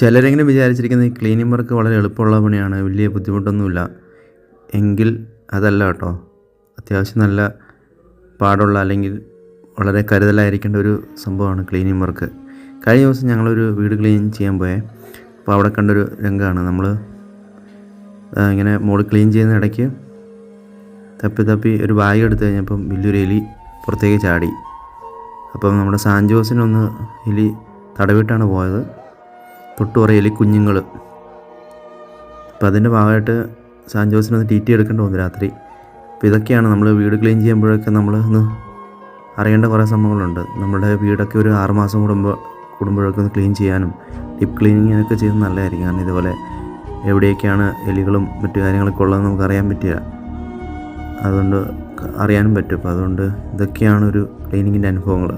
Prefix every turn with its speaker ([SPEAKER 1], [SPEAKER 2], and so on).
[SPEAKER 1] ചിലരെങ്കിലും വിചാരിച്ചിരിക്കുന്നത് ഈ ക്ലീനിങ് വർക്ക് വളരെ എളുപ്പമുള്ള പണിയാണ്, വലിയ ബുദ്ധിമുട്ടൊന്നുമില്ല. എങ്കിൽ അതല്ല കേട്ടോ. അത്യാവശ്യം നല്ല പാടുള്ള അല്ലെങ്കിൽ വളരെ കരുതലായിരിക്കേണ്ട ഒരു സംഭവമാണ് ക്ലീനിങ് വർക്ക്. കഴിഞ്ഞ ദിവസം ഞങ്ങളൊരു വീട് ക്ലീൻ ചെയ്യാൻ പോയേ. അപ്പോൾ അവിടെ കണ്ടൊരു രംഗമാണ്. നമ്മൾ ഇങ്ങനെ മോള് ക്ലീൻ ചെയ്യുന്ന ഇടയ്ക്ക് തപ്പി ഒരു ബാഗ് എടുത്തു കഴിഞ്ഞപ്പം വലിയൊരു എലി പുറത്തേക്ക് ചാടി. അപ്പം നമ്മുടെ സാൻജോസിനൊന്ന് എലി തടവിട്ടാണ് പോയത്. തൊട്ട് കുറേ എലി കുഞ്ഞുങ്ങൾ. അപ്പം അതിൻ്റെ ഭാഗമായിട്ട് സാൻജോസിനൊന്ന് TT എടുക്കേണ്ടി വന്നു രാത്രി. അപ്പോൾ ഇതൊക്കെയാണ് നമ്മൾ വീട് ക്ലീൻ ചെയ്യുമ്പോഴൊക്കെ നമ്മൾ ഒന്ന് അറിയേണ്ട കുറേ സംഭവങ്ങളുണ്ട്. നമ്മുടെ വീടൊക്കെ ഒരു 6 മാസം കൂടുമ്പോഴൊക്കെ ഒന്ന് ക്ലീൻ ചെയ്യാനും ഡീപ്പ് ക്ലീനിങ്ങിനൊക്കെ ചെയ്യുന്നത് നല്ലതായിരിക്കും. കാരണം ഇതുപോലെ എവിടെയൊക്കെയാണ് എലികളും മറ്റു കാര്യങ്ങളൊക്കെ ഉള്ളതെന്ന് നമുക്ക് അറിയാൻ പറ്റില്ല. അതുകൊണ്ട് അറിയാനും പറ്റും. അപ്പോൾ അതുകൊണ്ട് ഇതൊക്കെയാണ് ഒരു ക്ലീനിങ്ങിൻ്റെ അനുഭവങ്ങൾ.